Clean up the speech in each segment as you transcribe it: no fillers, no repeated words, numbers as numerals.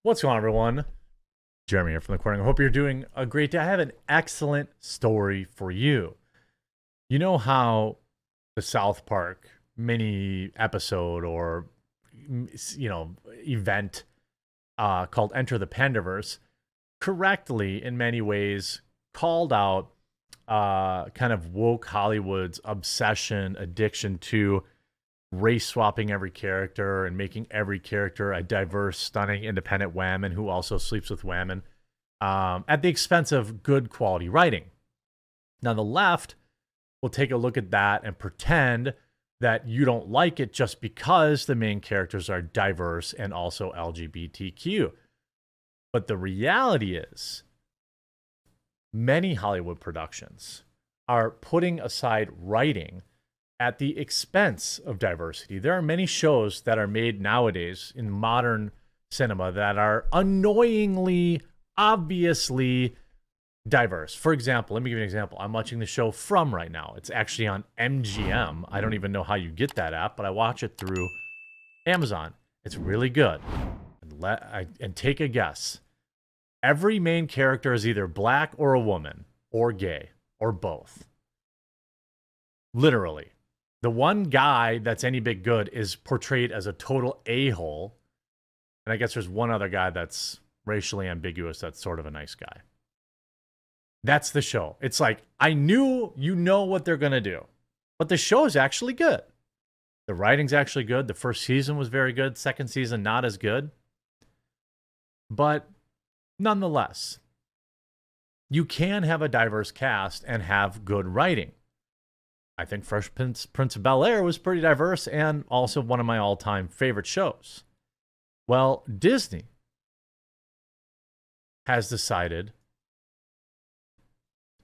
What's going on, everyone? Jeremy here from the corner. I hope you're doing a great day. I have an excellent story for you. You know how the South Park mini episode or event called Enter the Pendiverse correctly, in many ways, called out kind of woke Hollywood's addiction to race swapping every character and making every character a diverse, stunning, independent whammon who also sleeps with whammon at the expense of good quality writing. Now, the left will take a look at that and pretend that you don't like it just because the main characters are diverse and also LGBTQ. But the reality is, many Hollywood productions are putting aside writing at the expense of diversity. There are many shows that are made nowadays in modern cinema that are annoyingly, obviously diverse. For example, let me give you an example. I'm watching the show From right now. It's actually on MGM. I don't even know how you get that app, but I watch it through Amazon. It's really good. And take a guess. Every main character is either black or a woman, or gay, or both. Literally. The one guy that's any bit good is portrayed as a total a-hole. And I guess there's one other guy that's racially ambiguous that's sort of a nice guy. That's the show. It's like, I knew you know what they're going to do. But the show is actually good. The writing's actually good. The first season was very good. Second season, not as good. But nonetheless, you can have a diverse cast and have good writing. I think Fresh Prince of Bel-Air was pretty diverse and also one of my all-time favorite shows. Well, Disney has decided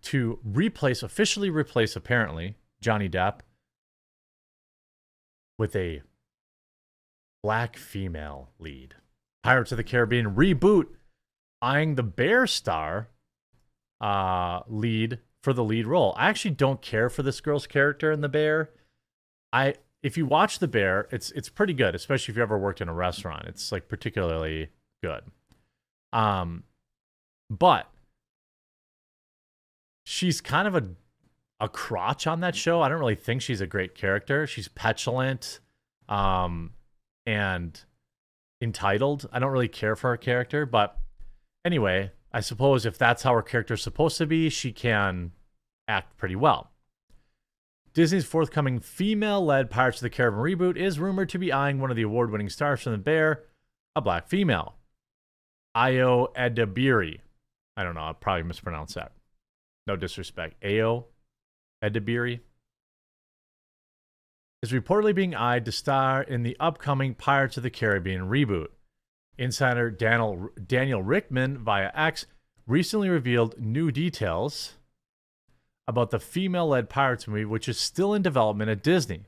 to officially replace, apparently, Johnny Depp with a black female lead. Pirates of the Caribbean reboot, eyeing the Bear star lead for the lead role. I actually don't care for this girl's character in The Bear. If you watch The Bear, it's pretty good, especially if you ever worked in a restaurant. It's like particularly good. But she's kind of a crotch on that show. I don't really think she's a great character. She's petulant and entitled. I don't really care for her character, but anyway, I suppose if that's how her character's supposed to be, she can act pretty well. Disney's forthcoming female-led Pirates of the Caribbean reboot is rumored to be eyeing one of the award-winning stars from The Bear, a black female. Ayo Edebiri. I don't know, I'll probably mispronounce that. No disrespect. Ayo Edebiri is reportedly being eyed to star in the upcoming Pirates of the Caribbean reboot. Insider Daniel Rickman via X recently revealed new details about the female-led Pirates movie, which is still in development at Disney.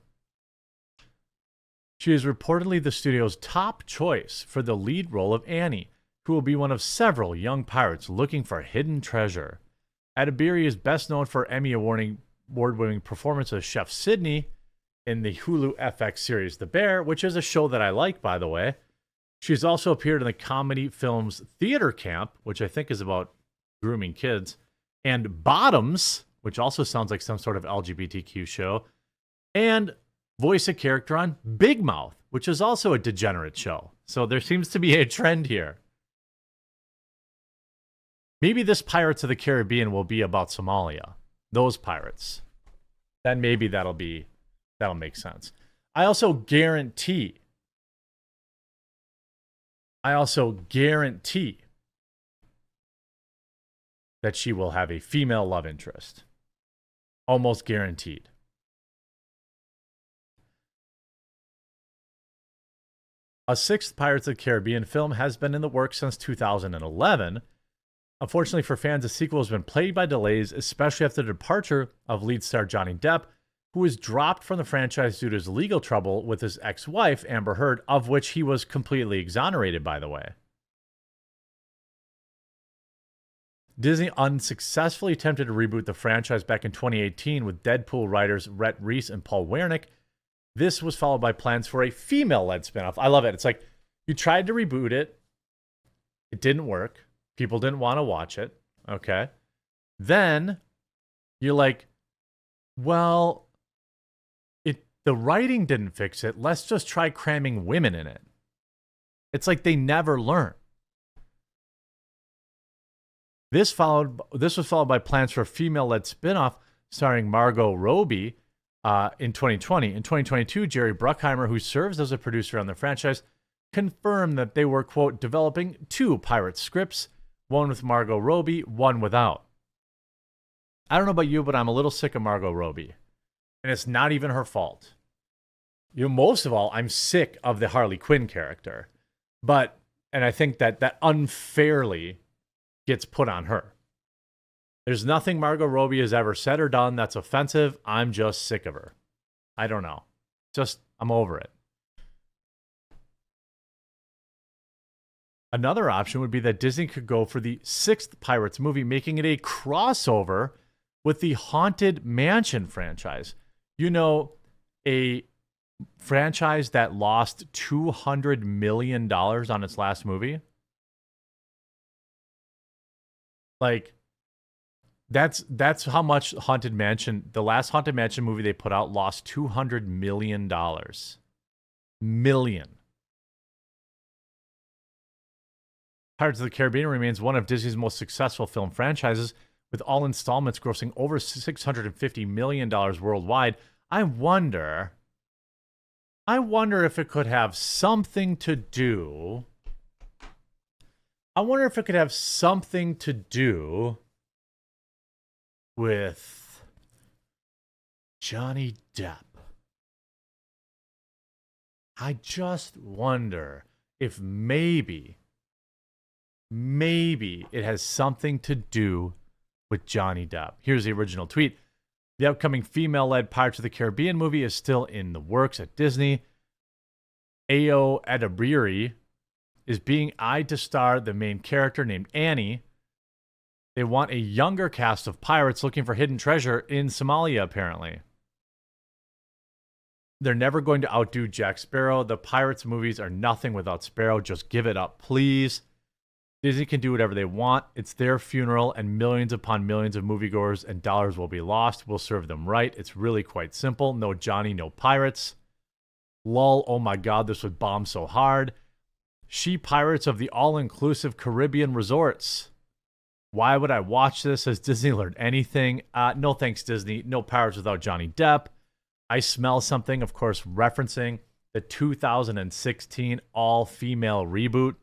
She is reportedly the studio's top choice for the lead role of Annie, who will be one of several young pirates looking for hidden treasure. Adebiri is best known for Emmy award-winning performance as Chef Sydney in the Hulu FX series The Bear, which is a show that I like, by the way. She's also appeared in the comedy films Theater Camp, which I think is about grooming kids, and Bottoms, which also sounds like some sort of LGBTQ show, and voice a character on Big Mouth, which is also a degenerate show. So there seems to be a trend here. Maybe this Pirates of the Caribbean will be about Somalia. Those pirates. Then maybe that'll make sense. I also guarantee that she will have a female love interest. Almost guaranteed. A sixth Pirates of the Caribbean film has been in the works since 2011. Unfortunately for fans, the sequel has been plagued by delays, especially after the departure of lead star Johnny Depp, who was dropped from the franchise due to his legal trouble with his ex-wife, Amber Heard, of which he was completely exonerated, by the way. Disney unsuccessfully attempted to reboot the franchise back in 2018 with Deadpool writers Rhett Reese and Paul Wernick. This was followed by plans for a female-led spinoff. I love it. It's like you tried to reboot it, It didn't work. People didn't want to watch it. Okay. Then you're like, well, the writing didn't fix it. Let's just try cramming women in it. It's like they never learn. This was followed by plans for a female-led spinoff starring Margot Robbie in 2020. In 2022, Jerry Bruckheimer, who serves as a producer on the franchise, confirmed that they were, quote, developing 2 pirate scripts, one with Margot Robbie, one without. I don't know about you, but I'm a little sick of Margot Robbie. And it's not even her fault. Most of all, I'm sick of the Harley Quinn character. And I think that unfairly gets put on her. There's nothing Margot Robbie has ever said or done that's offensive. I'm just sick of her. I don't know. I'm over it. Another option would be that Disney could go for the 6th Pirates movie, making it a crossover with the Haunted Mansion franchise. A franchise that lost $200 million on its last movie. Like, that's how much Haunted Mansion, the last Haunted Mansion movie they put out, lost $200 million. Pirates of the Caribbean remains one of Disney's most successful film franchises, with all installments grossing over $650 million worldwide. I wonder if it could have something to do. I wonder if it could have something to do with Johnny Depp. I just wonder if maybe it has something to do with Johnny Depp. Here's the original tweet. The upcoming female-led Pirates of the Caribbean movie is still in the works at Disney. Ayo Edebiri is being eyed to star the main character named Annie. They want a younger cast of pirates looking for hidden treasure in Somalia, apparently. They're never going to outdo Jack Sparrow. The Pirates movies are nothing without Sparrow. Just give it up, please. Disney can do whatever they want. It's their funeral, and millions upon millions of moviegoers and dollars will be lost. We'll serve them right. It's really quite simple. No Johnny, no pirates. Lol, oh my god, this would bomb so hard. She pirates of the all-inclusive Caribbean resorts. Why would I watch this? Has Disney learned anything? No thanks, Disney. No pirates without Johnny Depp. I smell something, of course, referencing the 2016 all-female reboot.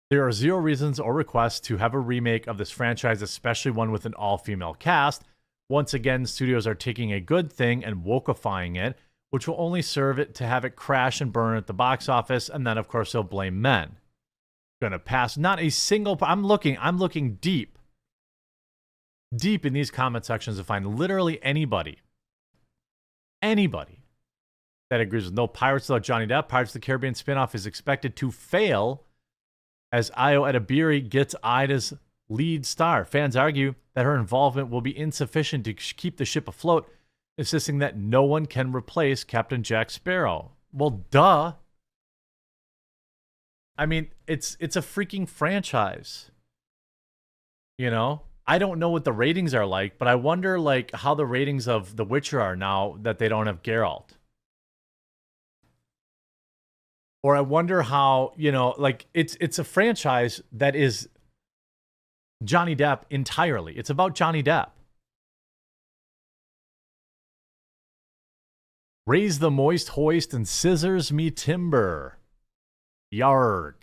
There are zero reasons or requests to have a remake of this franchise, especially one with an all-female cast. Once again, studios are taking a good thing and wokeifying it, which will only serve it to have it crash and burn at the box office, and then, of course, they'll blame men. Gonna pass. Not a single... I'm looking deep in these comment sections to find literally anybody that agrees with no Pirates without Johnny Depp. Pirates of the Caribbean spinoff is expected to fail as Ayo Edebiri gets eyed as lead star. Fans argue that her involvement will be insufficient to keep the ship afloat, insisting that no one can replace Captain Jack Sparrow. Well, duh. I mean, it's a freaking franchise. I don't know what the ratings are like, but I wonder how the ratings of The Witcher are now that they don't have Geralt. Or I wonder how, it's a franchise that is Johnny Depp entirely. It's about Johnny Depp. Raise the moist hoist and scissors me timber. Yarg.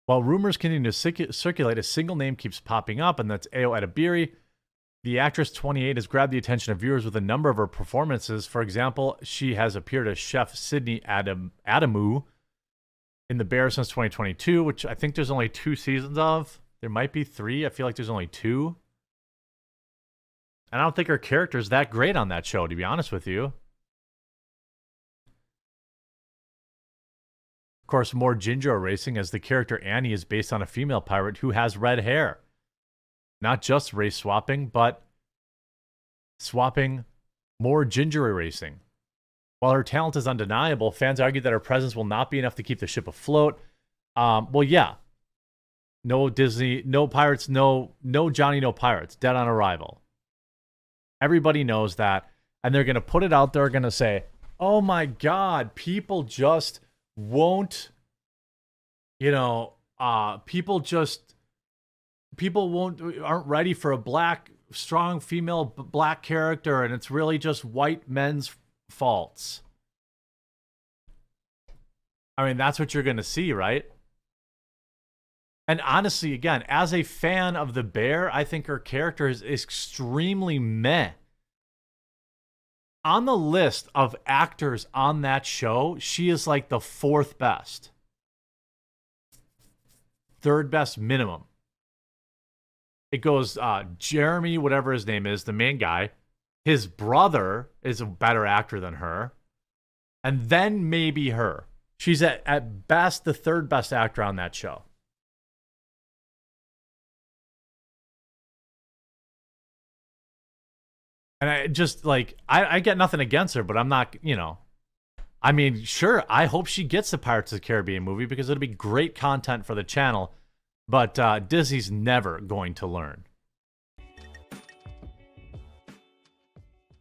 While rumors continue to circulate, a single name keeps popping up, and that's Ayo Edebiri. The actress, 28, has grabbed the attention of viewers with a number of her performances. For example, she has appeared as Chef Sydney Adamu in The Bear since 2022, which I think there's only 2 seasons of. There might be 3. I feel like there's only 2. And I don't think her character is that great on that show, to be honest with you. Of course, more ginger racing, as the character Annie is based on a female pirate who has red hair. Not just race swapping, but swapping more ginger erasing. While her talent is undeniable, fans argue that her presence will not be enough to keep the ship afloat. Well, yeah. No Disney, no pirates, no Johnny, no pirates. Dead on arrival. Everybody knows that. And they're going to put it out there, going to say, oh my God, people just won't, aren't ready for a black, strong female black character, and it's really just white men's faults. I mean, that's what you're going to see, right? And honestly, again, as a fan of the bear, I think her character is extremely meh. On the list of actors on that show, she is like the fourth best. Third best minimum. It goes Jeremy, whatever his name is, the main guy. His brother is a better actor than her. And then maybe her. She's at best the third best actor on that show. And I just, like, I get nothing against her, but I'm not, I mean, sure, I hope she gets the Pirates of the Caribbean movie because it'll be great content for the channel. But Disney's never going to learn.